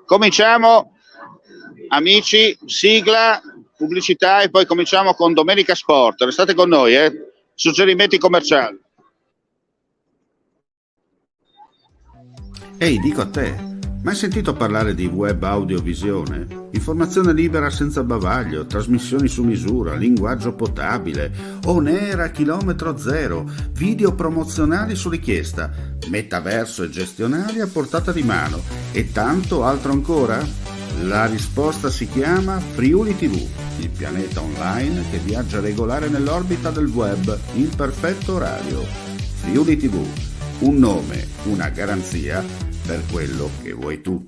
Cominciamo, amici, sigla, pubblicità e poi cominciamo con Domenica Sport. Restate con noi, suggerimenti commerciali. Ehi, dico a te, mai sentito parlare di web audiovisione? Informazione libera senza bavaglio, trasmissioni su misura, linguaggio potabile, on air a chilometro zero, video promozionali su richiesta, metaverso e gestionali a portata di mano e tanto altro ancora? La risposta si chiama Friuli TV, il pianeta online che viaggia regolare nell'orbita del web in perfetto orario. Friuli TV, un nome, una garanzia per quello che vuoi tu.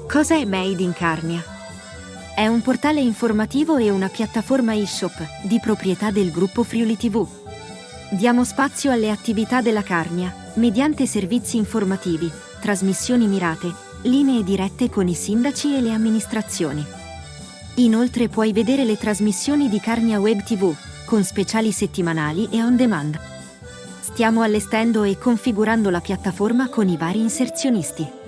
Cosa è Made in Carnia? È un portale informativo e una piattaforma e-shop di proprietà del gruppo Friuli TV. Diamo spazio alle attività della Carnia mediante servizi informativi, trasmissioni mirate, linee dirette con i sindaci e le amministrazioni. Inoltre puoi vedere le trasmissioni di Carnia Web TV con speciali settimanali e on demand. Stiamo allestendo e configurando la piattaforma con i vari inserzionisti.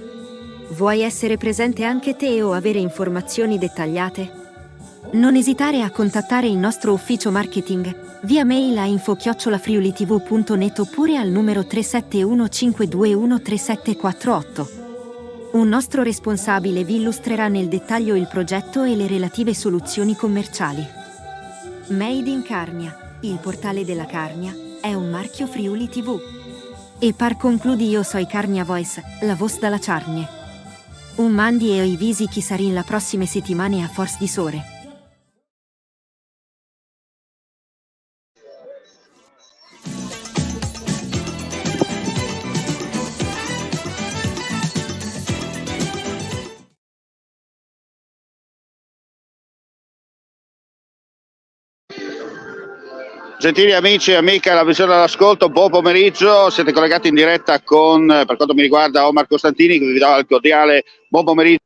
Vuoi essere presente anche te o avere informazioni dettagliate? Non esitare a contattare il nostro ufficio marketing via mail a info@friulitv.net oppure al numero 371-521-3748. Un nostro responsabile vi illustrerà nel dettaglio il progetto e le relative soluzioni commerciali. Made in Carnia, il portale della Carnia, è un marchio Friuli TV. E par concludi io soi Carnia Voice, la voce dalla Carnia. Un mandi e i visi chi sarin la prossime settimane a Force di Sore. Gentili amici e amiche alla visione all'ascolto, buon pomeriggio, siete collegati in diretta con, per quanto mi riguarda, Omar Costantini, che vi dà il cordiale buon pomeriggio.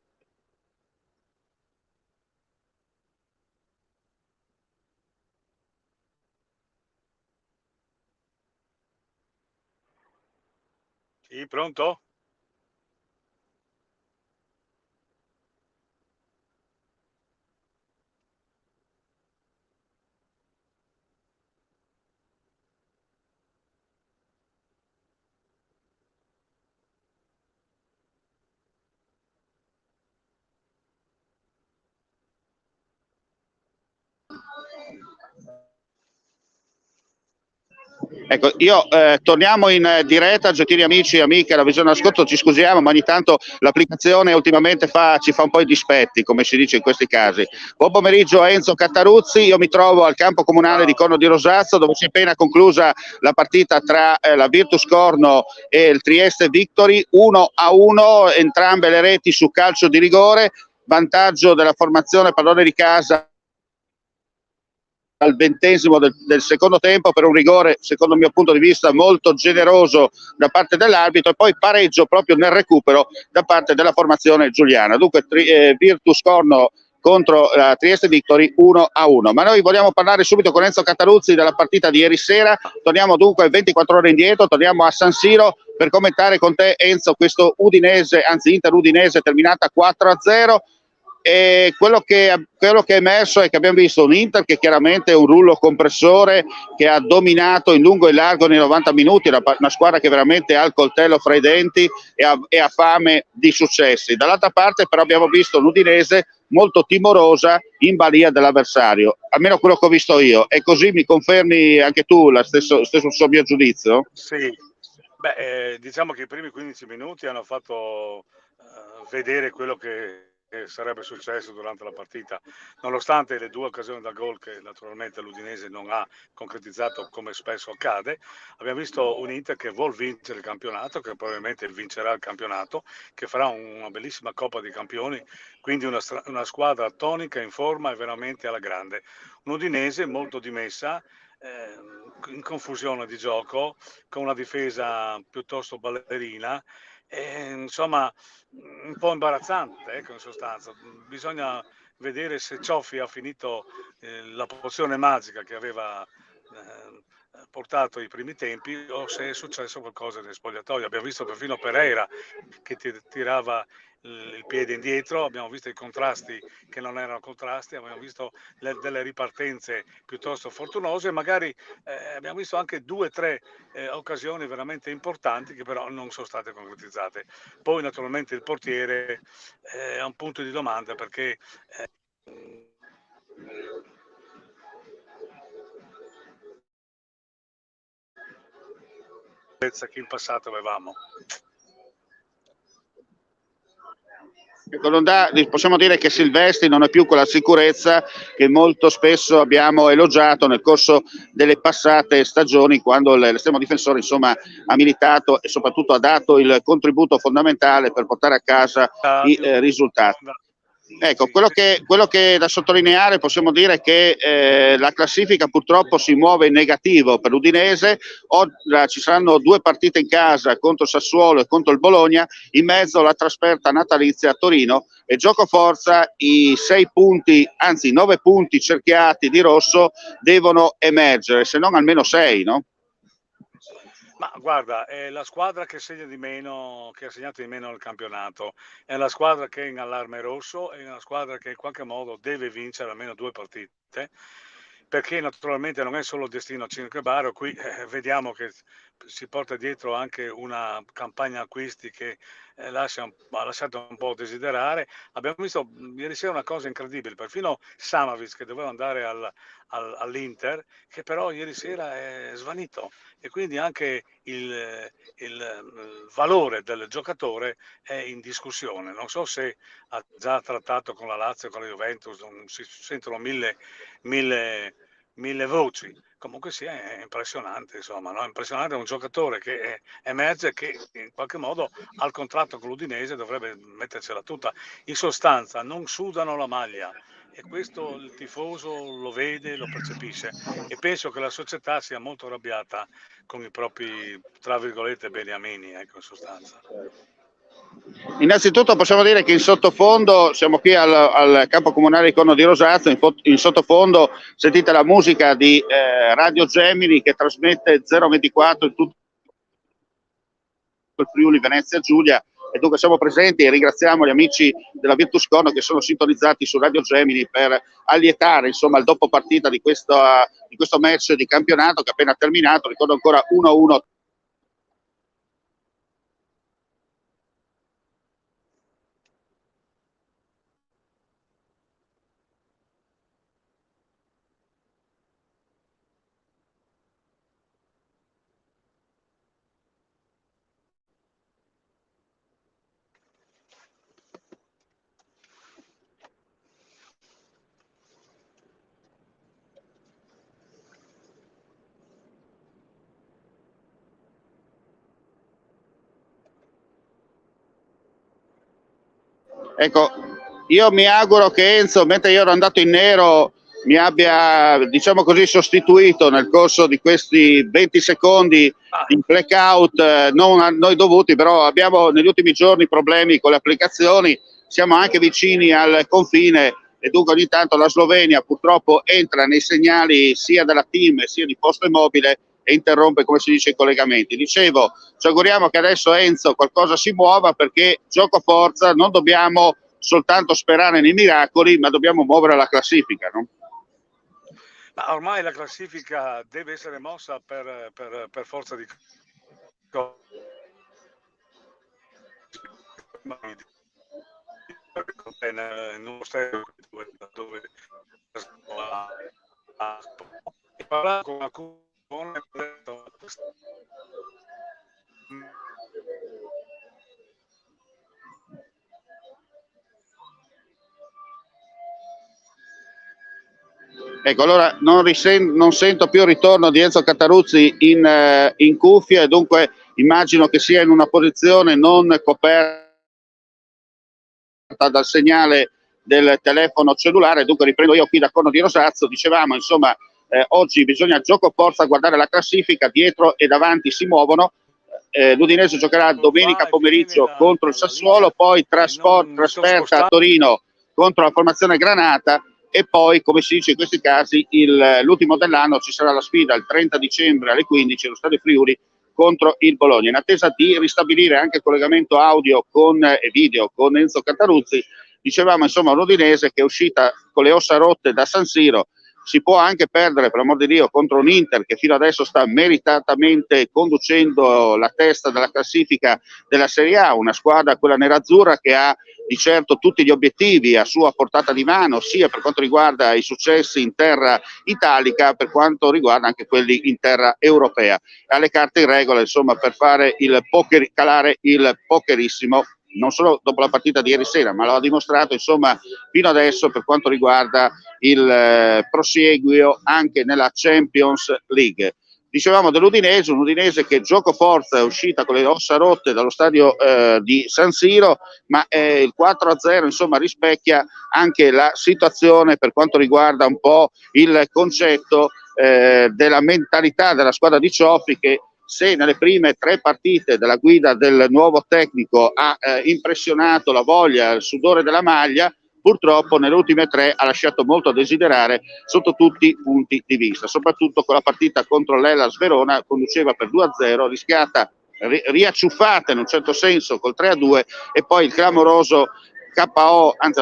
Sì, pronto? Ecco, torniamo in diretta, gentili amici e amiche alla visione all'ascolto, ci scusiamo ma ogni tanto l'applicazione ultimamente ci fa un po' i dispetti, come si dice in questi casi. Buon pomeriggio a Enzo Cattaruzzi, io mi trovo al campo comunale di Corno di Rosazzo dove si è appena conclusa la partita tra la Virtus Corno e il Trieste Victory, 1-1, entrambe le reti su calcio di rigore, vantaggio della formazione pallone di casa al 20° del secondo tempo per un rigore, secondo il mio punto di vista, molto generoso da parte dell'arbitro, e poi pareggio proprio nel recupero da parte della formazione giuliana. Dunque Virtus Corno contro la Trieste Victory 1-1. Ma noi vogliamo parlare subito con Enzo Cattaruzzi della partita di ieri sera. Torniamo dunque 24 ore indietro, torniamo a San Siro per commentare con te, Enzo, questo Udinese, anzi Inter Udinese terminata 4-0. E quello che è emerso è che abbiamo visto un Inter che chiaramente è un rullo compressore, che ha dominato in lungo e largo nei 90 minuti, una squadra che veramente ha il coltello fra i denti e ha fame di successi. Dall'altra parte però abbiamo visto un Udinese molto timorosa in balia dell'avversario, almeno quello che ho visto io. E così mi confermi anche tu lo stesso mio giudizio? Sì, diciamo che i primi 15 minuti hanno fatto vedere quello che sarebbe successo durante la partita, nonostante le 2 occasioni da gol che naturalmente l'Udinese non ha concretizzato come spesso accade. Abbiamo visto un Inter che vuol vincere il campionato, che probabilmente vincerà il campionato, che farà una bellissima Coppa dei Campioni, quindi una squadra tonica, in forma e veramente alla grande. Un Udinese molto dimessa, in confusione di gioco, con una difesa piuttosto ballerina, insomma un po' imbarazzante, ecco, in sostanza. Bisogna vedere se Cioffi ha finito la pozione magica che aveva portato ai primi tempi, o se è successo qualcosa nel spogliatoio. Abbiamo visto perfino Pereira che tirava il piede indietro, abbiamo visto i contrasti che non erano contrasti, abbiamo visto delle ripartenze piuttosto fortunose, magari abbiamo visto anche 2 o 3 occasioni veramente importanti che però non sono state concretizzate. Poi naturalmente il portiere è un punto di domanda, perché che in passato avevamo. Ecco, possiamo dire che Silvestri non è più quella sicurezza che molto spesso abbiamo elogiato nel corso delle passate stagioni, quando l'estremo difensore insomma ha militato e soprattutto ha dato il contributo fondamentale per portare a casa i risultati. Ecco, quello che è da sottolineare, possiamo dire che la classifica purtroppo si muove in negativo per l'Udinese. Ci saranno 2 partite in casa contro il Sassuolo e contro il Bologna, in mezzo la trasferta natalizia a Torino, e gioco forza i 6 punti, anzi 9 punti cerchiati di rosso devono emergere, se non almeno 6, no? Ma guarda, è la squadra che segna di meno, che ha segnato di meno nel campionato, è la squadra che è in allarme rosso, è una squadra che in qualche modo deve vincere almeno 2 partite, perché naturalmente non è solo il destino a Cinquebaro. Qui vediamo che si porta dietro anche una campagna acquisti che ha lasciato un po' a desiderare. Abbiamo visto ieri sera una cosa incredibile, perfino Samavic, che doveva andare all'Inter, che però ieri sera è svanito, e quindi anche il valore del giocatore è in discussione. Non so se ha già trattato con la Lazio e con la Juventus, si sentono mille voci. Comunque sia, è impressionante, insomma, no? È impressionante, un giocatore che emerge, che in qualche modo al contratto con l'Udinese dovrebbe mettercela tutta. In sostanza non sudano la maglia, e questo il tifoso lo vede, lo percepisce, e penso che la società sia molto arrabbiata con i propri, tra virgolette, beniamini, ecco, in sostanza. Innanzitutto possiamo dire che in sottofondo, siamo qui al campo comunale Icono di Rosazzo, in sottofondo sentite la musica di Radio Gemini, che trasmette 024 in tutto il Friuli Venezia Giulia, e dunque siamo presenti e ringraziamo gli amici della Virtus Cono che sono sintonizzati su Radio Gemini per allietare insomma il dopo partita di questo match di campionato che è appena terminato. Ricordo ancora 1-1. Ecco, io mi auguro che Enzo, mentre io ero andato in nero, mi abbia, diciamo così, sostituito nel corso di questi 20 secondi in blackout, non a noi dovuti, però abbiamo negli ultimi giorni problemi con le applicazioni, siamo anche vicini al confine e dunque ogni tanto la Slovenia purtroppo entra nei segnali sia della team sia di Poste Mobile e interrompe, come si dice, i collegamenti. Dicevo, ci auguriamo che adesso Enzo qualcosa si muova, perché gioco forza, non dobbiamo soltanto sperare nei miracoli, ma dobbiamo muovere la classifica, no? Ma ormai la classifica deve essere mossa per forza di cose. In uno stadio dove parlare con alcune Ecco, allora non sento più il ritorno di Enzo Cataruzzi in cuffia e dunque immagino che sia in una posizione non coperta dal segnale del telefono cellulare, dunque riprendo io qui da Corno di Rosazzo. Dicevamo, insomma, oggi bisogna gioco forza guardare la classifica, dietro e davanti si muovono. L'Udinese giocherà domenica pomeriggio contro il Sassuolo, poi trasferta a Torino contro la formazione Granata e poi, come si dice in questi casi, l'ultimo dell'anno ci sarà la sfida il 30 dicembre alle 15 allo Stadio Friuli contro il Bologna. In attesa di ristabilire anche il collegamento audio e video con Enzo Cataruzzi, dicevamo insomma un Udinese che è uscita con le ossa rotte da San Siro. Si può anche perdere, per amor di Dio, contro un Inter che fino adesso sta meritatamente conducendo la testa della classifica della Serie A, una squadra, quella nerazzurra, che ha di certo tutti gli obiettivi a sua portata di mano, sia per quanto riguarda i successi in terra italica, per quanto riguarda anche quelli in terra europea. Ha le carte in regola, insomma, per fare calare il pokerissimo, non solo dopo la partita di ieri sera, ma lo ha dimostrato insomma fino adesso per quanto riguarda il prosieguo anche nella Champions League. Dicevamo dell'Udinese, un Udinese che gioco forza è uscita con le ossa rotte dallo stadio di San Siro, ma il 4-0 insomma rispecchia anche la situazione per quanto riguarda un po' il concetto della mentalità della squadra di Cioffi, che se nelle prime 3 partite della guida del nuovo tecnico ha impressionato la voglia, il sudore della maglia, purtroppo nelle ultime 3 ha lasciato molto a desiderare sotto tutti i punti di vista, soprattutto con la partita contro l'Hellas Verona, conduceva per 2-0, rischiata, riacciuffata in un certo senso col 3-2 e poi il clamoroso KO, anzi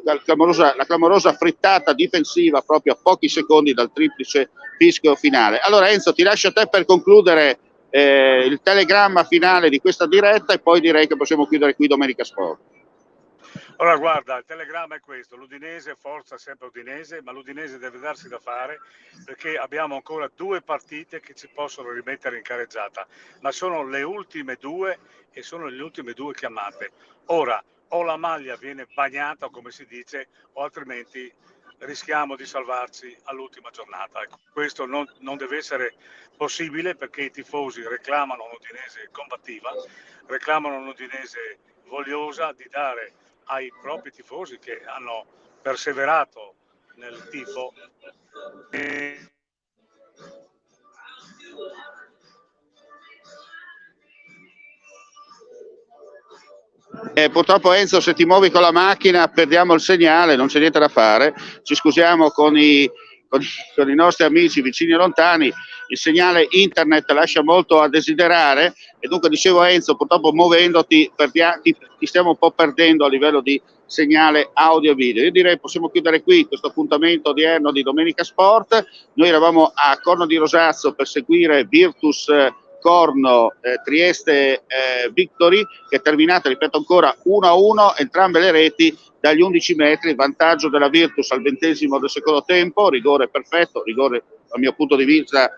la clamorosa frittata difensiva proprio a pochi secondi dal triplice fischio finale. Allora Enzo, ti lascio a te per concludere il telegramma finale di questa diretta e poi direi che possiamo chiudere qui Domenica Sport. Allora guarda, il telegramma è questo: l'Udinese, forza sempre Udinese, ma l'Udinese deve darsi da fare perché abbiamo ancora 2 partite che ci possono rimettere in carreggiata, ma sono le ultime 2 e sono le ultime 2 chiamate. Ora, o la maglia viene bagnata, come si dice, o altrimenti rischiamo di salvarci all'ultima giornata. Ecco, questo non deve essere possibile perché i tifosi reclamano un'Udinese combattiva, reclamano un'Udinese vogliosa di dare ai propri tifosi che hanno perseverato nel tifo purtroppo Enzo, se ti muovi con la macchina perdiamo il segnale, non c'è niente da fare, ci scusiamo con i nostri amici vicini e lontani, il segnale internet lascia molto a desiderare e dunque dicevo Enzo, purtroppo muovendoti ti stiamo un po' perdendo a livello di segnale audio e video. Io direi possiamo chiudere qui questo appuntamento odierno di Domenica Sport. Noi eravamo a Corno di Rosazzo per seguire Virtus Corno Trieste Victory, che è terminata, ripeto ancora, 1-1, entrambe le reti dagli 11 metri, vantaggio della Virtus al 20° del secondo tempo, rigore perfetto, rigore dal mio punto di vista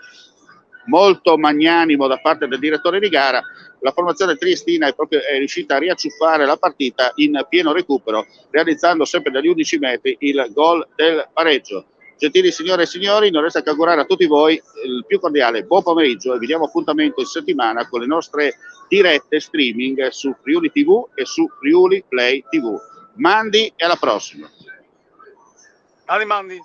molto magnanimo da parte del direttore di gara. La formazione triestina è riuscita a riacciuffare la partita in pieno recupero, realizzando sempre dagli 11 metri il gol del pareggio. Gentili signore e signori, non resta che augurare a tutti voi il più cordiale buon pomeriggio e vi diamo appuntamento in settimana con le nostre dirette streaming su Friuli TV e su Friuli Play TV. Mandi e alla prossima. Mandi.